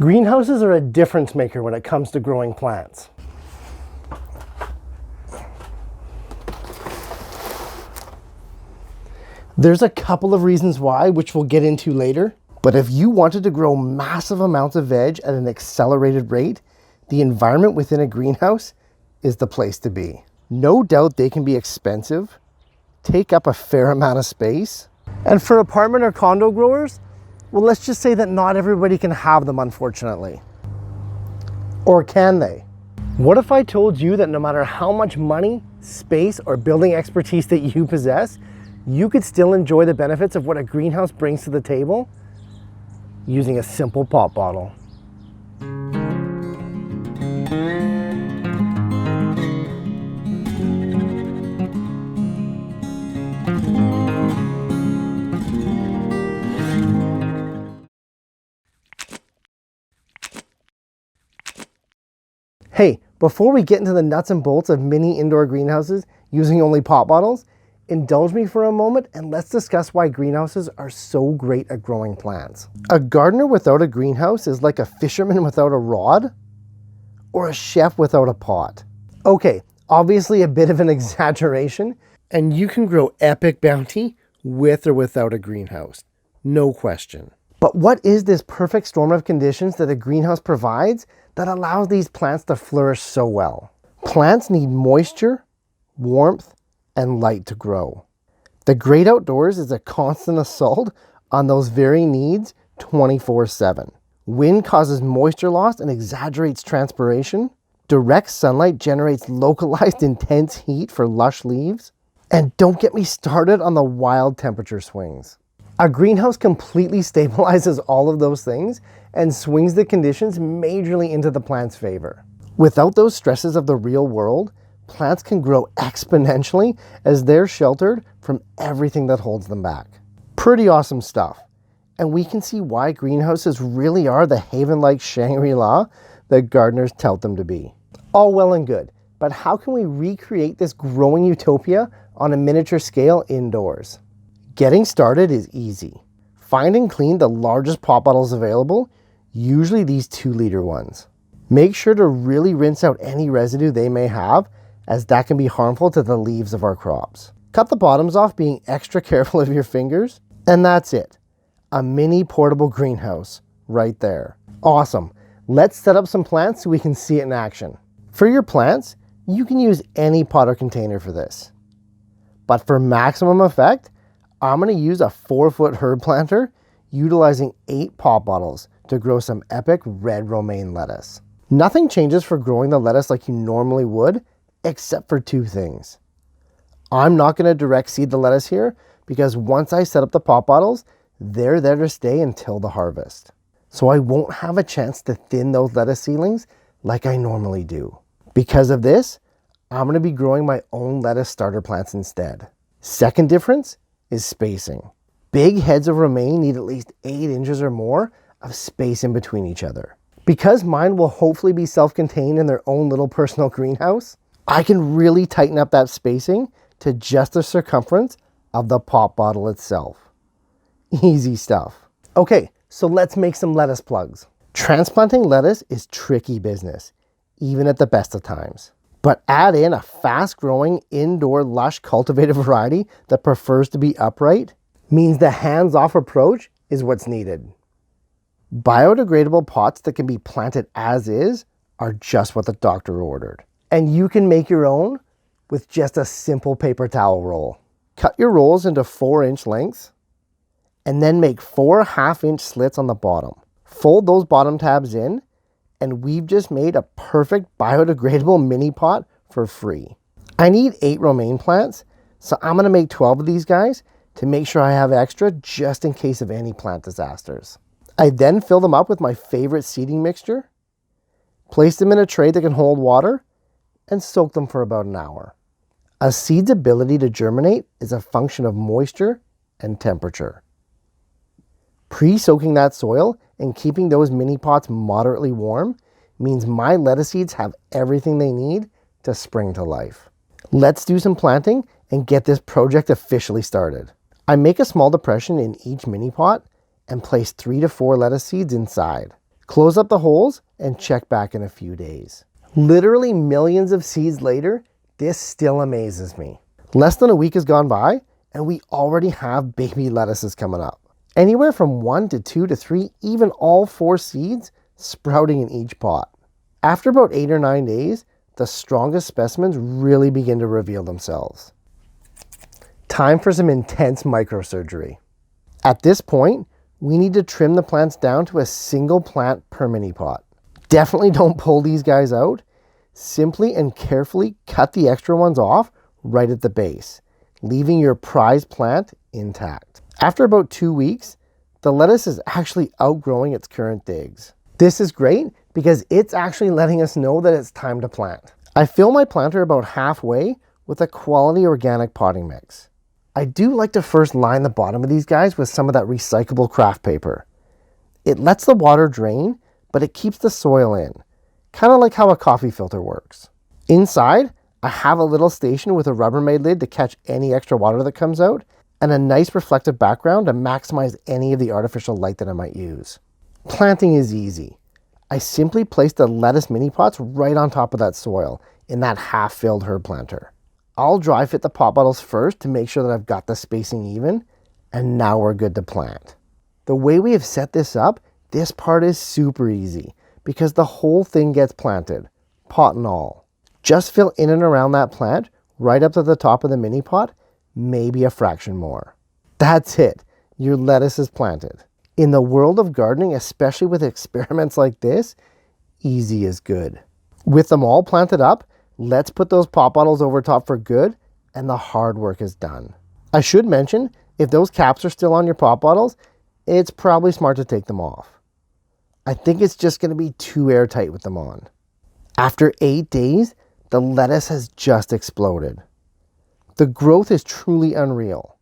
Greenhouses are a difference maker when it comes to growing plants. There's a couple of reasons why, which we'll get into later. But if you wanted to grow massive amounts of veg at an accelerated rate, the environment within a greenhouse is the place to be. No doubt they can be expensive, take up a fair amount of space. And for apartment or condo growers, well, let's just say that not everybody can have them, unfortunately. Or can they? What if I told you that no matter how much money, space, or building expertise that you possess, you could still enjoy the benefits of what a greenhouse brings to the table using a simple pop bottle? Hey, before we get into the nuts and bolts of mini indoor greenhouses using only pop bottles, indulge me for a moment and let's discuss why greenhouses are so great at growing plants. A gardener without a greenhouse is like a fisherman without a rod, or a chef without a pot. Okay, obviously a bit of an exaggeration, and you can grow epic bounty with or without a greenhouse, no question. But what is this perfect storm of conditions that a greenhouse provides that allows these plants to flourish so well? Plants need moisture, warmth, and light to grow. The great outdoors is a constant assault on those very needs 24/7. Wind causes moisture loss and exaggerates transpiration. Direct sunlight generates localized intense heat for lush leaves. And don't get me started on the wild temperature swings. A greenhouse completely stabilizes all of those things and swings the conditions majorly into the plant's favor. Without those stresses of the real world, plants can grow exponentially as they're sheltered from everything that holds them back. Pretty awesome stuff. And we can see why greenhouses really are the haven-like Shangri-La that gardeners tout them to be. All well and good, but how can we recreate this growing utopia on a miniature scale indoors? Getting started is easy. Find and clean the largest pop bottles available, usually these 2-liter ones. Make sure to really rinse out any residue they may have, as that can be harmful to the leaves of our crops. Cut the bottoms off, being extra careful of your fingers, and that's it. A mini portable greenhouse right there. Awesome. Let's set up some plants so we can see it in action. For your plants, you can use any pot or container for this. But for maximum effect, I'm going to use a 4-foot herb planter utilizing 8 pop bottles to grow some epic red romaine lettuce. Nothing changes for growing the lettuce like you normally would, except for 2 things. I'm not going to direct seed the lettuce here because once I set up the pop bottles, they're there to stay until the harvest. So I won't have a chance to thin those lettuce seedlings like I normally do. Because of this, I'm going to be growing my own lettuce starter plants instead. Second difference is spacing. Big heads of romaine need at least 8 inches or more of space in between each other. Because mine will hopefully be self-contained in their own little personal greenhouse, I can really tighten up that spacing to just the circumference of the pop bottle itself. Easy stuff. Okay, so let's make some lettuce plugs. Transplanting lettuce is tricky business, even at the best of times. But add in a fast-growing, indoor, lush, cultivated variety that prefers to be upright means the hands-off approach is what's needed. Biodegradable pots that can be planted as is are just what the doctor ordered. And you can make your own with just a simple paper towel roll. Cut your rolls into 4-inch lengths and then make 4 half-inch slits on the bottom. Fold those bottom tabs in, and we've just made a perfect biodegradable mini pot for free. I need 8 romaine plants, so I'm going to make 12 of these guys to make sure I have extra just in case of any plant disasters. I then fill them up with my favorite seeding mixture, place them in a tray that can hold water, and soak them for about an hour. A seed's ability to germinate is a function of moisture and temperature. Pre-soaking that soil and keeping those mini pots moderately warm means my lettuce seeds have everything they need to spring to life. Let's do some planting and get this project officially started. I make a small depression in each mini pot and place 3 to 4 lettuce seeds inside. Close up the holes and check back in a few days. Literally millions of seeds later, this still amazes me. Less than a week has gone by and we already have baby lettuces coming up. Anywhere from 1 to 2 to 3, even all 4 seeds sprouting in each pot. After about 8 or 9 days, the strongest specimens really begin to reveal themselves. Time for some intense microsurgery. At this point, we need to trim the plants down to a single plant per mini pot. Definitely don't pull these guys out. Simply and carefully cut the extra ones off right at the base, leaving your prized plant intact. After about 2 weeks, the lettuce is actually outgrowing its current digs. This is great because it's actually letting us know that it's time to plant. I fill my planter about halfway with a quality organic potting mix. I do like to first line the bottom of these guys with some of that recyclable craft paper. It lets the water drain, but it keeps the soil in, kind of like how a coffee filter works. Inside, I have a little station with a Rubbermaid lid to catch any extra water that comes out, and a nice reflective background to maximize any of the artificial light that I might use. Planting is easy. I simply place the lettuce mini pots right on top of that soil in that half-filled herb planter. I'll dry fit the pot bottles first to make sure that I've got the spacing even, and now we're good to plant. The way we have set this up, this part is super easy because the whole thing gets planted, pot and all. Just fill in and around that plant right up to the top of the mini pot, maybe a fraction more. That's it, your lettuce is planted. In the world of gardening, especially with experiments like this, easy is good. With them all planted up, let's put those pot bottles over top for good, and the hard work is done. I should mention, if those caps are still on your pot bottles, it's probably smart to take them off. I think it's just going to be too airtight with them on. After 8 days, the lettuce has just exploded. The growth is truly unreal.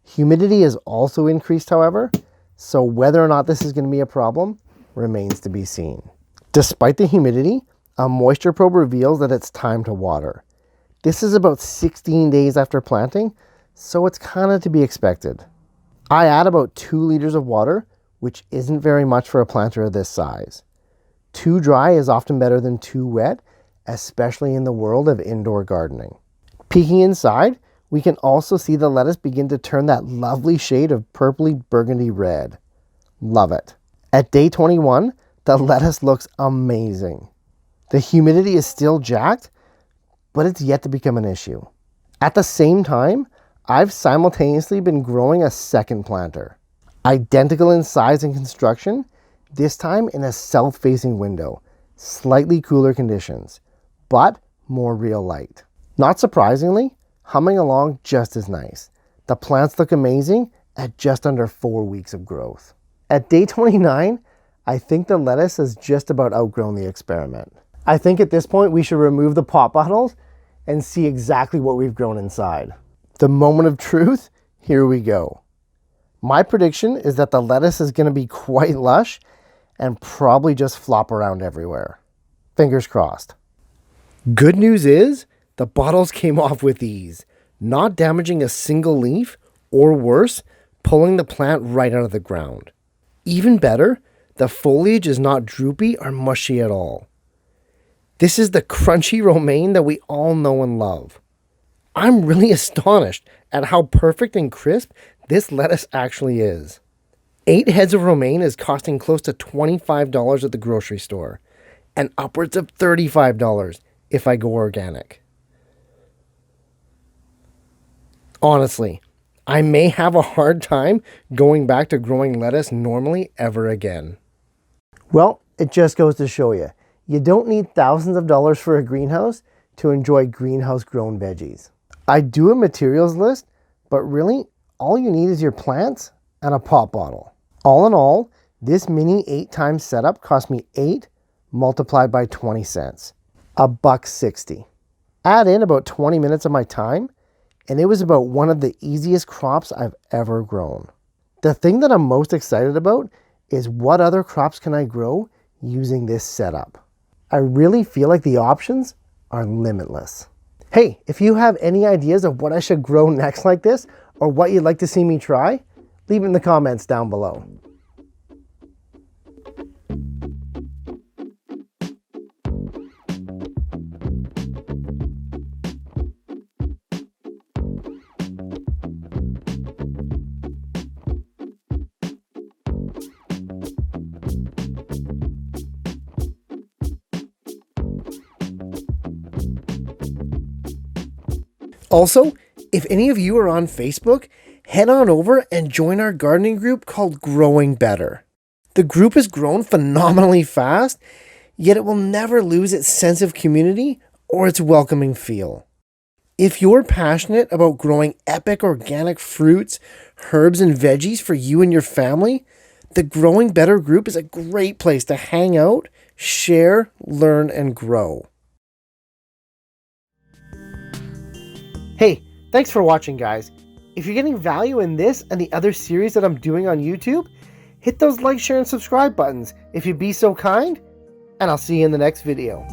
Humidity has also increased, however, so whether or not this is going to be a problem remains to be seen. Despite the humidity, a moisture probe reveals that it's time to water. This is about 16 days after planting, so it's kind of to be expected. I add about 2 liters of water, which isn't very much for a planter of this size. Too dry is often better than too wet, especially in the world of indoor gardening. Peeking inside, we can also see the lettuce begin to turn that lovely shade of purpley burgundy red. Love it. At day 21, the lettuce looks amazing. The humidity is still jacked, but it's yet to become an issue. At the same time, I've simultaneously been growing a second planter. Identical in size and construction, this time in a south-facing window, slightly cooler conditions, but more real light. Not surprisingly, humming along just as nice. The plants look amazing at just under 4 weeks of growth. At day 29, I think the lettuce has just about outgrown the experiment. I think at this point we should remove the pot bottles and see exactly what we've grown inside. The moment of truth, here we go. My prediction is that the lettuce is going to be quite lush and probably just flop around everywhere. Fingers crossed. Good news is, the bottles came off with ease, not damaging a single leaf, or worse, pulling the plant right out of the ground. Even better, the foliage is not droopy or mushy at all. This is the crunchy romaine that we all know and love. I'm really astonished at how perfect and crisp this lettuce actually is. 8 heads of romaine is costing close to $25 at the grocery store, and upwards of $35 if I go organic. Honestly, I may have a hard time going back to growing lettuce normally ever again. Well, it just goes to show you, you don't need thousands of dollars for a greenhouse to enjoy greenhouse-grown veggies. I do a materials list, but really, all you need is your plants and a pot bottle. All in all, this mini 8x setup cost me 8 multiplied by 20 cents, $1.60. Add in about 20 minutes of my time, and it was about one of the easiest crops I've ever grown. The thing that I'm most excited about is what other crops can I grow using this setup. I really feel like the options are limitless. Hey, if you have any ideas of what I should grow next like this, or what you'd like to see me try, leave it in the comments down below. Also, if any of you are on Facebook, head on over and join our gardening group called Growing Better. The group has grown phenomenally fast, yet it will never lose its sense of community or its welcoming feel. If you're passionate about growing epic organic fruits, herbs, and veggies for you and your family, the Growing Better group is a great place to hang out, share, learn, and grow. Hey, thanks for watching, guys. If you're getting value in this and the other series that I'm doing on YouTube, hit those like, share, and subscribe buttons if you'd be so kind, and I'll see you in the next video.